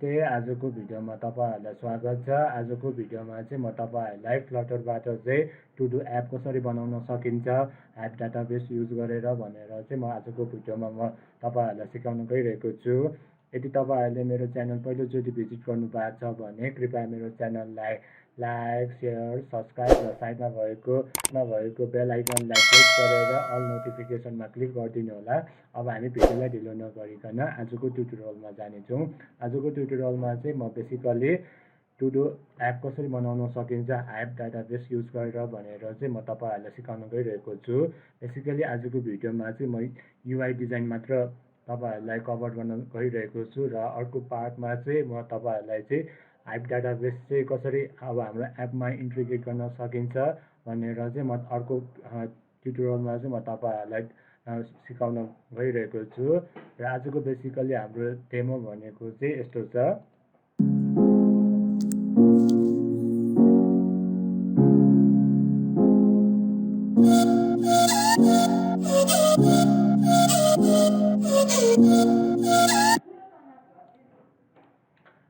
नमस्ते। आजको भिडियोमा तपाईहरुलाई स्वागत छ। आजको भिडियोमा चाहिँ म तपाईहरुलाई फ्लटरबाट चाहिँ टु डु एप कसरी बनाउन सकिन्छ एप डाटाबेस युज गरेर भनेर चाहिँ म आजको भिडियोमा म तपाईहरुलाई सिकाउन गइरहेको छु। यदि तपाईहरुले मेरो च्यानल पहिलोचोटि भिजिट गर्नु भएको छ भने कृपया मेरो च्यानललाई लाइक, शेयर, सब्स्क्राइब र साइडमा भएको बेल आइकनलाई प्रेस गरेर अल नोटिफिकेसनमा क्लिक गरिदिनु होला। अब हामी भिडियोलाई ढिलो नगरिकन आजको ट्युटोरियलमा जानेछौँ। आजको ट्युटोरियलमा चाहिँ म बेसिकली टु डु एप कसरी बनाउन सकिन्छ एप डाटाबेस युज गरेर भनेर चाहिँ म तपाईहरुलाई सिकाउन गइरहेको छु। बेसिकली आजको भिडियोमा चाहिँ म युआई डिजाइन मात्र तपाईहरुलाई कभर गर्न गइरहेको छु र अर्को पार्टमा चाहिँ म तपाईहरुलाई चाहिँ एप डाटाबेस चाहिँ कसरी अब हाम्रो एपमा इन्टिग्रेट गर्न सकिन्छ भनेर चाहिँ म अर्को ट्युटोरियलमा चाहिँ म तपाईहरुलाई सिकाउन गइरहेको छु। र आजको बेसिकली हाम्रो डेमो भनेको चाहिँ यस्तो छ।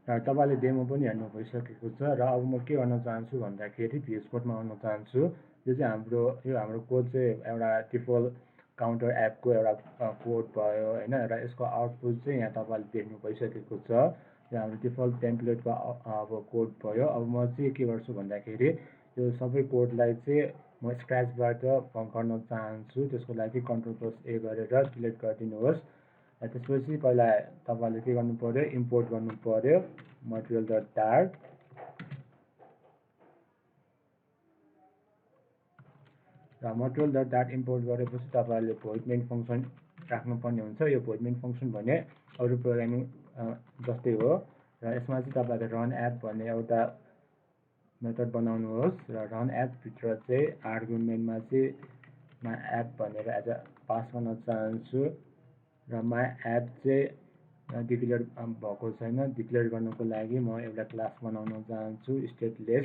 र तपाईले डेमो पनि हेर्नु भइसकेको छ र अब म के गर्न चाहन्छु भन्दाखेरि भिएस कोडमा आउन चाहन्छु। यो हाम्रो कोड चाहिँ एउटा डिफल्ट काउन्टर एपको एउटा कोड भयो हैन र यसको आउटपुट चाहिँ यहाँ तपाईले देख्नु भइसकेको छ। यो हाम्रो डिफल्ट टेम्प्लेटको अब कोड भयो। अब म चाहिँ के गर्छु भन्दाखेरि यो सबै कोडलाई चाहिँ म स्क्रैचबाट गर्न चाहन्छु। त्यसको लागि कन्ट्रोल+A गरेर डिलिट गरिदिनुहोस्। र त्यसपछि पहिला तपाईले के गर्नु पर्यो, इम्पोर्ट गर्नु पर्यो material.dart र material.dart इम्पोर्ट गरेपछि तपाईले void main फंक्सन राख्नुपर्ने हुन्छ। यो void main फंक्सन भने अरु प्रोग्रामिङ जस्तै हो र यसमा चाहिँ तपाईले रन एप भन्ने एउटा मेथड बनाउनुहोस् र रन एप भित्र चाहिँ आर्गुमेन्टमा चाहिँ my app भनेर एज अ पास गर्न चाहन्छु र my app चाहिँ डिक्लेयर भएको छैन। डिक्लेयर गर्नको लागि म एउटा क्लास बनाउन चाहन्छु स्टेटलेस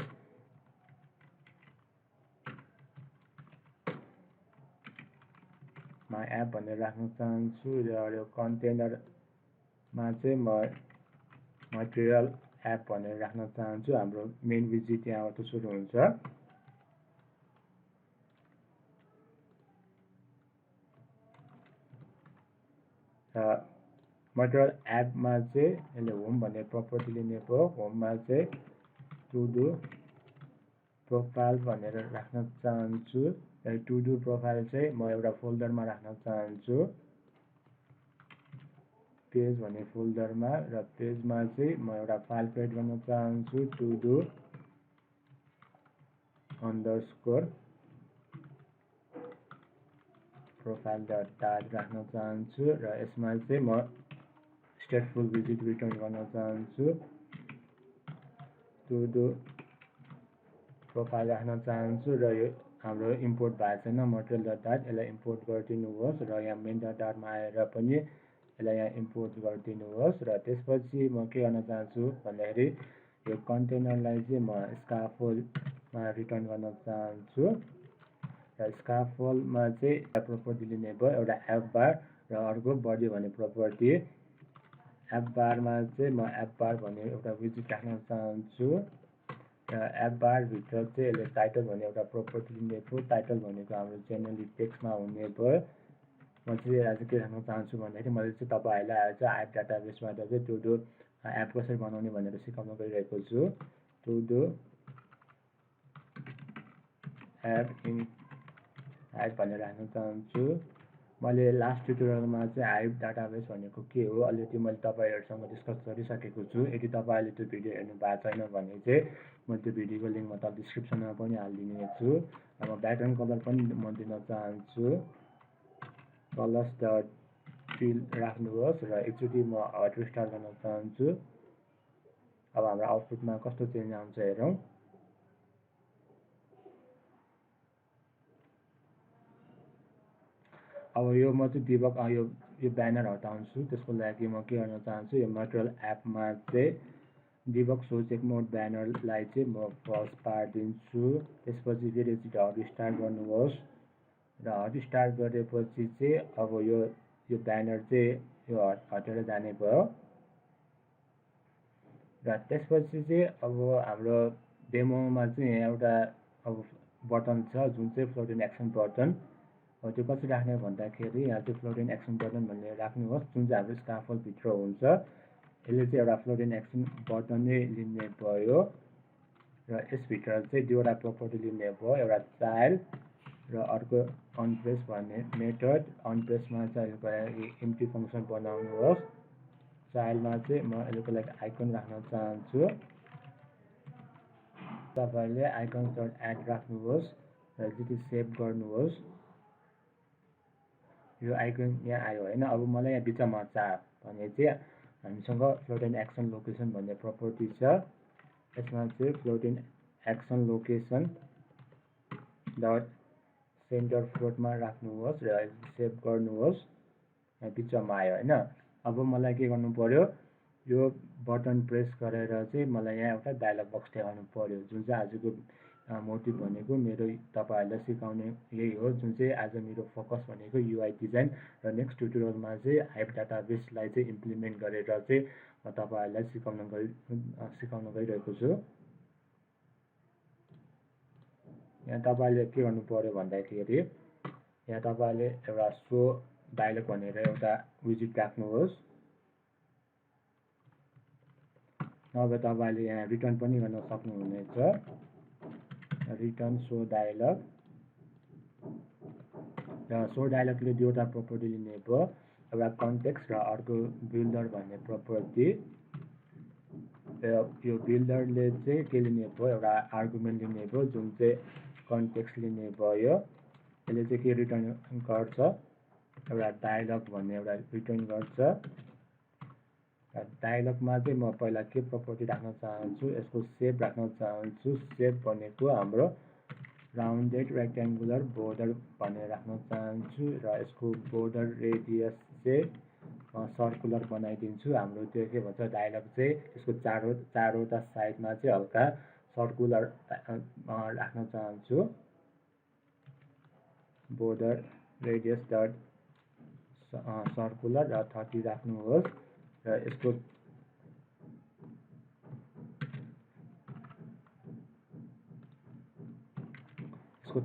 my app भनेर राख्न चाहन्छु र यो कन्टेनरमा चाहिँ म material app भनेर राख्न चाहन्छु। हाम्रो मेन विजिट यहाँबाट सुरु हुन्छ। material app मा चाहिँ यसले होम भन्ने प्रपर्टी लिने भयो। होममा चाहिँ टु डु प्रोफाइल भनेर राख्न चाहन्छु। टु डु प्रोफाइल चाहिँ म एउटा फोल्डरमा राख्न चाहन्छु पेज भन्ने फोल्डरमा र पेजमा चाहिँ म एउटा फाइल क्रिएट गर्न चाहन्छु टु डु अन्डरस्कोर प्रोफाइल.dart राख्न चाहन्छु र यसमा चाहिँ म स्टेटफुल विजिट रिटर्न गर्न चाहन्छु। टु डु प्रोफाइल राख्न चाहन्छु र यो हाम्रो इम्पोर्ट भएको छैन material.dart यसलाई इम्पोर्ट गरिदिनुहोस् र यहाँ main.dart मा आएर पनि यसलाई यहाँ इम्पोर्ट गरिदिनुहोस् र त्यसपछि म के गर्न चाहन्छु भन्दाखेरि यो कन्टेनरलाई चाहिँ म स्काफोल्डमा रिटर्न गर्न चाहन्छु र स्काफोल्डमा चाहिँ प्रपर्टी लिने भयो एउटा एप बार र अर्को बडी भन्ने प्रपर्टी। एप बारमा चाहिँ म एप बार भन्ने एउटा विजिट राख्न चाहन्छु र एप बार भित्र चाहिँ यसले टाइटल भन्ने एउटा प्रपर्टी लिने भयो। टाइटल भनेको हाम्रो जेनरली टेक्स्टमा हुने भयो। म चाहिँ आज के राख्न चाहन्छु भन्दाखेरि मैले चाहिँ तपाईहरुलाई आज एप डाटाबेसबाट चाहिँ टु डु एप कसरी बनाउने भनेर सिकाउन गइरहेको छु। टु डु एप भनेर राख्न चाहन्छु। मैले लास्ट ट्युटोरियलमा चाहिँ हाइभ डाटाबेस भनेको के हो अलरेडी मैले तपाईहरुसँग डिस्कस गरिसकेको छु। यदि तपाईहरुले त्यो भिडियो हेर्नु भएको छैन भने चाहिँ म त्यो भिडियोको लिंक म तल डिस्क्रिप्सनमा पनि हालिदिनेछु। अब ब्याकग्राउन्ड कलर पनि म दिन चाहन्छु कलर्स.fill राख्नुहोस् र एकचोटी म हट रिस्टार्ट गर्न चाहन्छु। अब हाम्रो आउटपुटमा कस्तो चेन्ज आउँछ हेरौँ। अब यो म चाहिँ डिबग यो ब्यानर हटाउँछु। त्यसको लागि म के गर्न चाहन्छु यो मटेरियल एपमा चाहिँ डिबग सो चेक मोड ब्यानरलाई चाहिँ म फल्स पारिदिन्छु। त्यसपछि फेरि हट स्टार्ट गर्नुहोस् र हट स्टार्ट गरेपछि चाहिँ अब यो ब्यानर चाहिँ यो हटेर जाने भयो। र त्यसपछि चाहिँ अब हाम्रो डेमोमा चाहिँ यहाँ एउटा अब बटन छ जुन चाहिँ फ्लोटिङ एक्सन बटन हो। त्यो कसरी राख्ने भन्दाखेरि यहाँ चाहिँ फ्लोटिङ एक्सन बटन भनेर राख्नुहोस्, जुन चाहिँ हाम्रो स्काफोल्डभित्र हुन्छ। यसले चाहिँ एउटा फ्लोटिङ एक्सन बटन नै लिने भयो र यसभित्र चाहिँ दुईवटा प्रपर्टी लिने भयो, एउटा चाइल्ड र अर्को अनप्रेस भन्ने मेथड। अनप्रेसमा चाहिँ अहिलेको इम्प्टी फङ्सन बनाउनुहोस्। चाइल्डमा चाहिँ म अहिलेको लागि आइकन राख्न चाहन्छु। तपाईँले आइकन डट एड राख्नुहोस् र चाहिँ सेभ गर्नुहोस्। यो आइकन यहाँ आयो होइन। अब मलाई यहाँ बिचमा चार भने चाहिँ हामीसँग फ्लोटिङ एक्सन लोकेसन भन्ने प्रपर्टी छ। यसमा चाहिँ floating action location dot centre फ्लोटमा राख्नुहोस् र सेभ गर्नुहोस्। बिचमा आयो होइन। अब मलाई के गर्नु पर्यो, यो बटन प्रेस गरेर चाहिँ मलाई यहाँ एउटा डायलग बक्स देखाउनु पर्यो, जुन चाहिँ आजको मोटिभ भनेको मेरो तपाईँहरूलाई सिकाउने यही हो, जुन चाहिँ आज मेरो फोकस भनेको युआई डिजाइन र नेक्स्ट ट्युटोरियलमा चाहिँ हाइभ डाटाबेसलाई चाहिँ इम्प्लिमेन्ट गरेर चाहिँ म तपाईँहरूलाई सिकाउन गइरहेको छु। यहाँ तपाईँले के गर्नु पर्यो भन्दाखेरि यहाँ तपाईँले एउटा सो डायलग भनेर एउटा विजिट राख्नुहोस्, नभए तपाईँले यहाँ रिटर्न पनि गर्न सक्नुहुनेछ। रिटर्न सो डायलग र सो डायलगले दुईवटा प्रपर्टी लिने भयो, एउटा कन्टेक्स्ट र अर्को बिल्डर भन्ने प्रपर्टी। र यो बिल्डरले चाहिँ के लिने भयो, एउटा आर्गुमेन्ट लिने भयो जुन चाहिँ कन्टेक्स्ट लिने भयो। यसले चाहिँ के रिटर्न गर्छ, एउटा डायलग भन्ने एउटा रिटर्न गर्छ। डायलगमा चाहिँ म पहिला के प्रपर्टी राख्न चाहन्छु, यसको सेप राख्न चाहन्छु। सेप भनेको हाम्रो राउन्डेड रेक्ट्याङ्गुलर बोर्डर भनेर राख्न चाहन्छु र यसको बोर्डर रेडियस चाहिँ सर्कुलर बनाइदिन्छु। हाम्रो त्यो के भन्छ डायलग चाहिँ यसको चारवटा साइडमा चाहिँ हल्का सर्कुलर राख्न चाहन्छु। बोर्डर रेडियस डट सर्कुलर र 30 राख्नुहोस् र यसको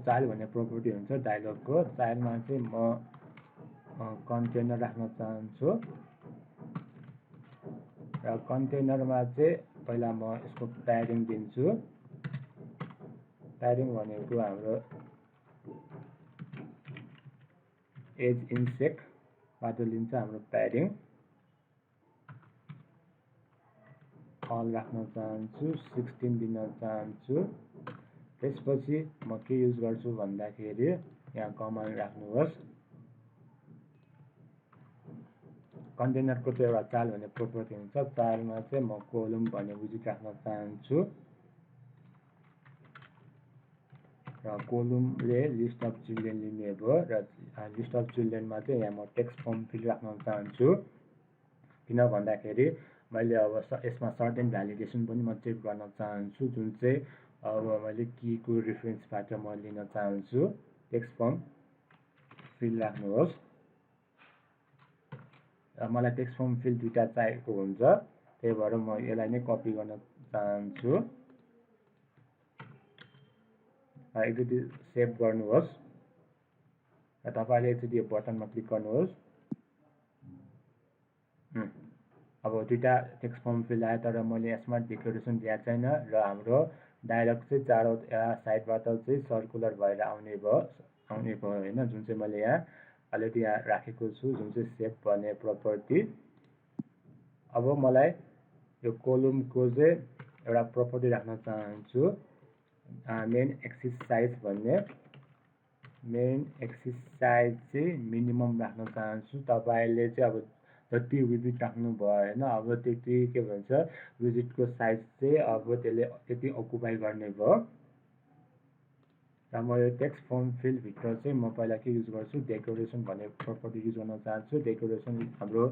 चाइल्ड भन्ने प्रपर्टी हुन्छ डायलगको। चाइल्डमा चाहिँ म कन्टेनर राख्न चाहन्छु र कन्टेनरमा चाहिँ पहिला म यसको प्याडिङ दिन्छु। प्याडिङ भनेको हाम्रो एज इन्सेक्टबाट लिन्छ हाम्रो प्याडिङ। अल राख्न चाहन्छु, 16 दिन चाहन्छु। त्यसपछि म के युज गर्छु भन्दाखेरि यहाँ कमान्ड राख्नुहोस्। कन्टेनरको चाहिँ एउटा चाइल्ड भन्ने प्रपर्टी हुन्छ। चाइल्डमा चाहिँ म कोलम भन्ने विजिट राख्न चाहन्छु र कोलमले लिस्ट अफ चिल्ड्रेन लिने भयो र लिस्ट अफ चिल्ड्रेनमा चाहिँ यहाँ म टेक्स्ट फर्म फिल्ड राख्न चाहन्छु। किन भन्दाखेरि मैले अब यसमा सर्टेन भ्यालिडेसन पनि म चेक गर्न चाहन्छु, जुन चाहिँ अब मैले कीको रेफरेन्सबाट म लिन चाहन्छु। टेक्स्ट फर्म फिल्ड राख्नुहोस्। मलाई टेक्स्ट फर्म फिल्ड दुईवटा चाहिएको हुन्छ, त्यही भएर म यसलाई नै कपी गर्न चाहन्छु। एकचोटि सेभ गर्नुहोस् र तपाईँले एकचोटि यो बटनमा क्लिक गर्नुहोस्। अब दुईवटा टेक्स्ट फर्म फिल्ड आयो, तर मैले यसमा डेकोरेसन दिएको छैन र हाम्रो डायलग चाहिँ चारवटा साइडबाट चाहिँ सर्कुलर भएर आउने भयो होइन, जुन चाहिँ मैले यहाँ अलरेडी यहाँ राखेको छु, जुन चाहिँ सेप भन्ने प्रपर्टी। अब मलाई यो कोलमको चाहिँ एउटा प्रपर्टी राख्न चाहन्छु, मेन एक्सिस साइज भन्ने। मेन एक्सिस साइज चाहिँ मिनिमम राख्न चाहन्छु। तपाईँले चाहिँ अब जति विजिट राख्नुभयो होइन, अब त्यति के भन्छ विजिटको साइज चाहिँ अब त्यसले त्यति अकुपाई गर्ने भयो। र म यो टेक्स्ट फर्म फिल्डभित्र चाहिँ म पहिला के युज गर्छु, डेकोरेसन भन्ने प्रपर्टी युज गर्न चाहन्छु। डेकोरेसन हाम्रो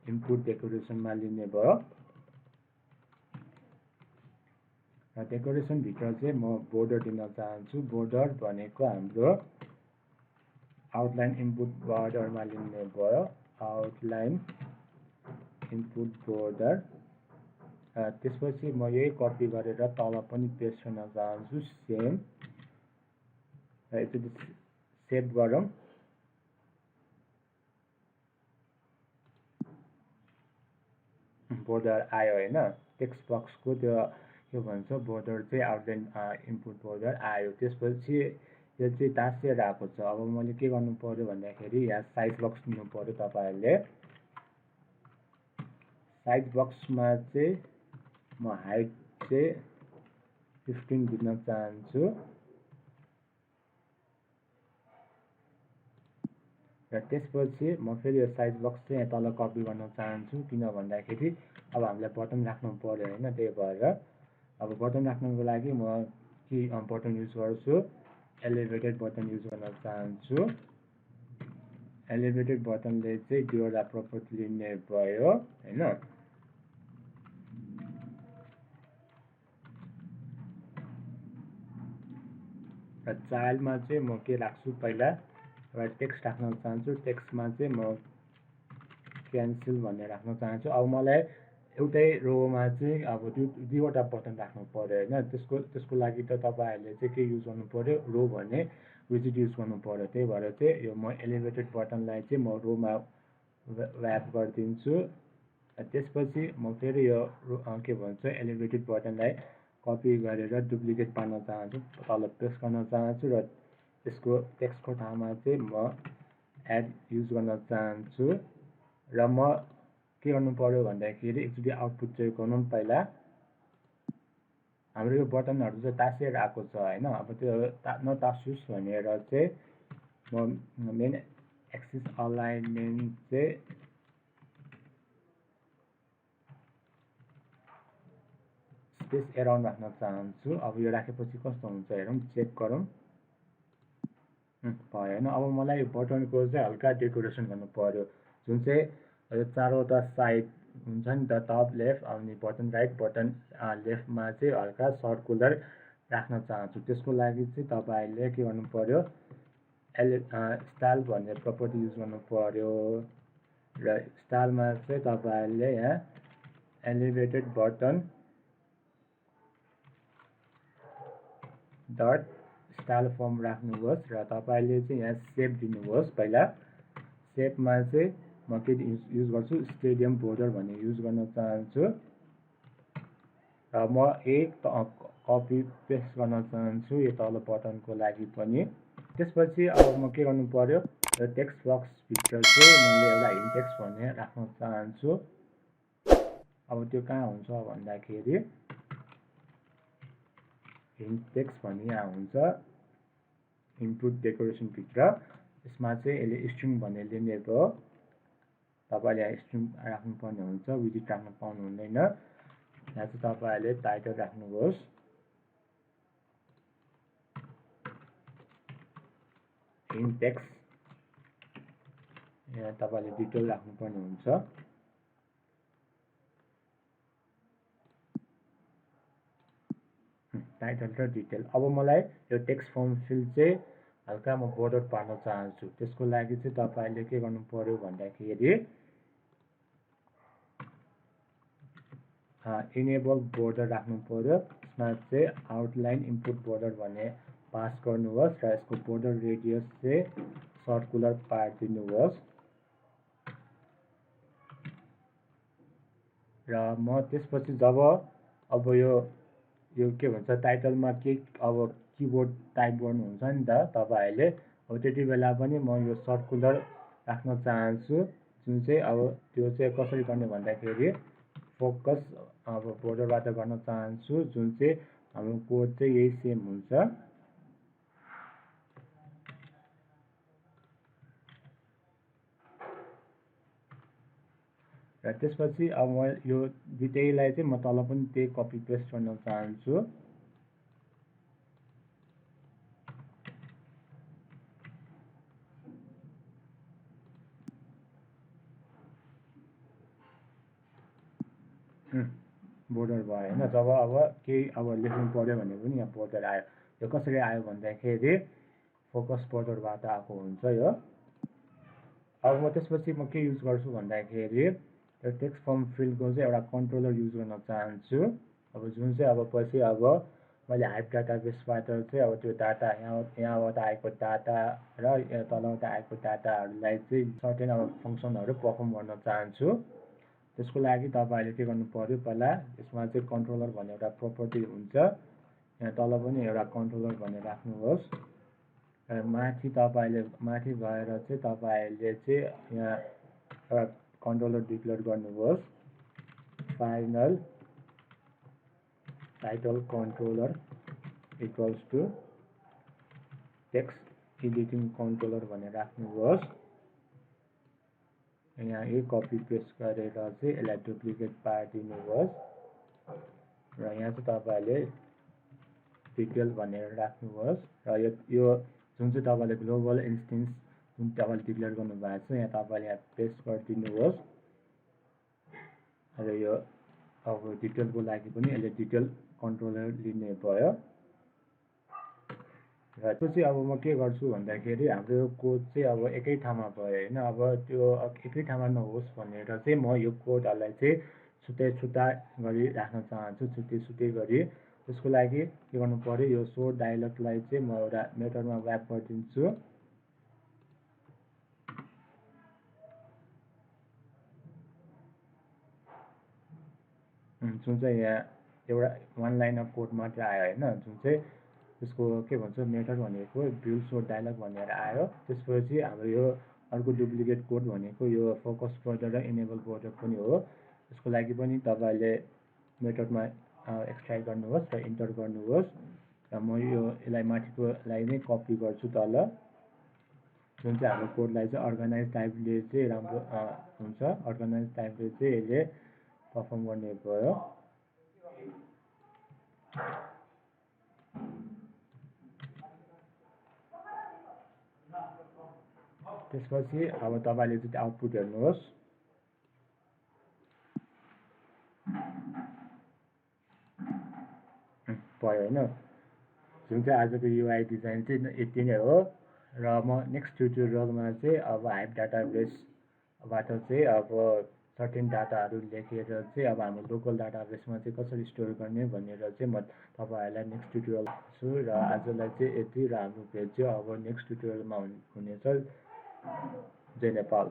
इनपुट डेकोरेसनमा लिने भयो र डेकोरेसनभित्र चाहिँ म बोर्डर दिन चाहन्छु। बोर्डर भनेको हाम्रो आउटलाइन इनपुट बोर्डरमा लिने भयो। आउटलाइन इनपुट बोर्डर त्यसपछि म यही कपी गरेर तल पनि पेस्ट गर्न चाहन्छु सेम र यसरी सेभ गरौँ बोर्डर आयो हैन टेक्स्ट बक्सको त्यो के भन्छ बोर्डर चाहिँ आउटलाइन इनपुट बोर्डर आयो त्यसपछि यो चाहिँ टाँसिएर आएको छ अब मैले के गर्नु पर्यो भन्दाखेरि यहाँ साइज बक्स दिनु पर्यो तपाईहरुले साइज बक्समा चाहिँ म हाइट चाहिँ 15 दिन चाहन्छु र त्यसपछि म फेरि यो साइज बक्स चाहिँ यहाँ तल कपी गर्न चाहन्छु किन भन्दाखेरि अब हामीलाई बटन राख्नु पर्यो हैन त्यही भएर अब बटन राख्नको लागि म के बटन युज गर्छु एलिभेटेड बटन युज गर्न चाहन्छु एलिभेटेड बटनले चाहिँ दुईवटा प्रपर्टी लिने भयो हैन र चाइल्डमा चाहिँ म के राख्छु पहिला एउटा टेक्स्ट राख्न चाहन्छु टेक्स्टमा चाहिँ म क्यान्सल भनेर राख्न चाहन्छु अब मलाई एउटै रोमा चाहिँ अब दुईवटा बटन राख्नु पर्यो हैन त्यसको लागि त तपाईहरुले चाहिँ के युज गर्नु पर्यो रो भन्ने विजिट युज गर्नु पर्यो त्यही भएर चाहिँ यो म एलिभेटेड बटनलाई चाहिँ म रोमा र्याप गरिदिन्छु त्यसपछि म फेरि यो के भन्छ एलिभेटेड बटनलाई कपी गरेर डुप्लिकेट पार्न चाहन्छु तल पेस्ट गर्न चाहन्छु र त्यसको टेक्स्टको ठाउँमा चाहिँ म एड युज गर्न चाहन्छु र म के गर्नु पर्यो भन्दाखेरि एकचोटि आउटपुट चेक गरौँ पहिला हाम्रो यो बटनहरु चाहिँ टाँसिएर आएको छ हैन अब त्यो नटाँसियोस् भनेर चाहिँ म मेन एक्सिस अलाइनमेन्ट चाहिँ स्पेस एराउन्ड राख्न चाहन्छु अब यो राखेपछि कस्तो हुन्छ हेरौँ चेक गरौँ भएन अब मलाई यो बटनको चाहिँ हल्का डेकोरेसन गर्नु पर्यो जुन चाहिँ चारवटा साइड हुन्छ नि त टप लेफ्ट अनि बटन राइट बटन लेफ्टमा चाहिँ हल्का सर्कुलर राख्न चाहन्छु त्यसको लागि चाहिँ तपाईहरुले के गर्नु पर्यो स्टाइल भन्ने प्रपर्टी युज गर्नु पर्यो र स्टाइलमा चाहिँ तपाईहरुले यहाँ elevated button dot style form राख्नुहोस् र तपाईले चाहिँ यहाँ सेभ दिनुहोस् पहिला सेभमा चाहिँ म के युज गर्छु स्टेडियम बोर्डर भन्ने युज गर्न चाहन्छु र म एक कपी पेस्ट गर्न चाहन्छु यो तल बटनको लागि पनि त्यसपछि अब म के गर्नु पर्यो र टेक्स्ट बक्स भित्र चाहिँ मैले एउटा हिन्ट टेक्स्ट भन्ने राख्न चाहन्छु अब त्यो कहाँ हुन्छ भन्दाखेरि हिन्ट टेक्स्ट भन्ने यहाँ हुन्छ इनपुट डेकोरेसन भित्र यसमा चाहिँ यसले स्ट्रिङ भन्ने लिने भयो तपाईले यहाँ स्ट्रिङ राख्नुपर्ने हुन्छ विजिट राख्न पाउनु हुँदैन यहाँ चाहिँ तपाईहरुले टाइटल राख्नुहोस् हिन्ट टेक्स्ट यहाँ तपाईले डिटेल राख्नुपर्ने हुन्छ टाइटल र डिटेल अब मलाई यो टेक्स्ट फर्म फिल्ड चाहिँ हल्का म बोर्डर पार्न चाहन्छु त्यसको लागि चाहिँ तपाईले के गर्नु पर्यो भन्दाखेरि इनेबल बोर्डर राख्नु पर्यो यसमा चाहिँ आउटलाइन इनपुट बोर्डर भन्ने पास गर्नुहोस् र यसको बोर्डर रेडियस चाहिँ सर्कुलर पारिदिनुहोस् र म त्यसपछि जब अब यो के भन्छ टाइटलमा के अब किबोर्ड टाइप गर्नुहुन्छ नि त तपाईहरुले अब त्यति बेला पनि म यो सर्कुलर राख्न चाहन्छु जुन चाहिँ अब त्यो चाहिँ कसरी गर्ने भन्दाखेरि फोकस अब बोर्डरबाट गर्न चाहन्छु जुन चाहिँ हाम्रो कोड चाहिँ यही सेम हुन्छ र त्यसपछि अब म यो दुईटैलाई चाहिँ म तल पनि त्यही कपी पेस्ट गर्न चाहन्छु बोर्डर भयो हैन जब अब केही अब लेख्नु पर्यो भने पनि यहाँ बोर्डर आयो यो कसरी आयो भन्दाखेरि फोकस बोर्डरबाट आएको हुन्छ यो अब म त्यसपछि म के युज गर्छु भन्दाखेरि त्यो टेक्स्ट फर्म फिल्डको चाहिँ एउटा कन्ट्रोलर युज गर्न चाहन्छु। अब जुन चाहिँ अब पछि अब मैले हाइभ डाटाबेसबाट चाहिँ अब त्यो डाटा यहाँबाट आएको डाटा र तलबाट आएको डाटाहरूलाई चाहिँ सर्टेन अब फङ्सनहरू पर्फर्म गर्न चाहन्छु। त्यसको लागि तपाईँहरूले के गर्नु पर्यो, पहिला यसमा चाहिँ कन्ट्रोलर भन्ने एउटा प्रोपर्टी हुन्छ, यहाँ तल पनि एउटा कन्ट्रोलर भनेर राख्नुहोस्। माथि तपाईँले माथि गएर चाहिँ तपाईँहरूले चाहिँ यहाँ एउटा कन्ट्रोलर डिक्लेयर गर्नुहोस्, final title controller equals to text editing controller भनेर राख्नुहोस्। यहाँ यो कपी पेस्ट गरेर चाहिँ यसलाई डुप्लिकेट पारिदिनुहोस् र यहाँ चाहिँ तपाईँहरूले डिटेल भनेर राख्नुहोस् र यो जुन चाहिँ तपाईँले ग्लोबल इन्स्टेन्स जुन तपाईँले डिक्लेयर गर्नुभएको छ यहाँ तपाईँले यहाँ पेस्ट गरिदिनुहोस् र यो अब डिटेलको लागि पनि यसले डिटेल कन्ट्रोलर लिने भयो। र त्यो चाहिँ अब म के गर्छु भन्दाखेरि हाम्रो यो कोड चाहिँ अब एकै ठाउँमा भयो होइन। अब त्यो एकै ठाउँमा नहोस् भनेर चाहिँ म यो कोडहरूलाई चाहिँ छुट्टै छुट्टा गरी राख्न चाहन्छु, छुट्टै छुट्टै गरी। त्यसको लागि के गर्नु पर्यो, यो सो डायलगलाई चाहिँ म एउटा मेथडमा व्याप गरिदिन्छु। जुन चाहिँ यहाँ एउटा वान लाइन अफ कोड मात्रै आयो होइन, जुन चाहिँ त्यसको के भन्छ मेथड भनेको बिल्ड सो डायलग भनेर आयो। त्यसपछि हाम्रो यो अर्को डुप्लिकेट कोड भनेको यो फोकस बोर्डर र इनेबल बोर्डर पनि हो। त्यसको लागि पनि तपाईँले मेथडमा एक्सट्र्याक्ट गर्नुहोस् र इन्टर गर्नुहोस् र म यसलाई माथिकोलाई नै कपी गर्छु तल। जुन चाहिँ हाम्रो कोडलाई चाहिँ अर्गनाइज टाइपले चाहिँ राम्रो हुन्छ, अर्गनाइज टाइपले चाहिँ यसले पर्फर्म गर्ने भयो। त्यसपछि अब तपाईँले चाहिँ आउटपुट हेर्नुहोस्, भयो होइन। जुन चाहिँ आजको युआई डिजाइन चाहिँ यति नै हो र म नेक्स्ट ट्युटोरियलमा चाहिँ अब हाइभ डाटाबेसबाट चाहिँ अब सर्टेन डाटाहरू लेखेर चाहिँ अब हाम्रो लोकल डाटाबेसमा चाहिँ कसरी स्टोर गर्ने भनेर चाहिँ म तपाईँहरूलाई नेक्स्ट ट्युटोरियल छु। र आजलाई चाहिँ यति, र हाम्रो भेट चाहिँ अब नेक्स्ट ट्युटोरियलमा हुनेछ। जय नेपाल।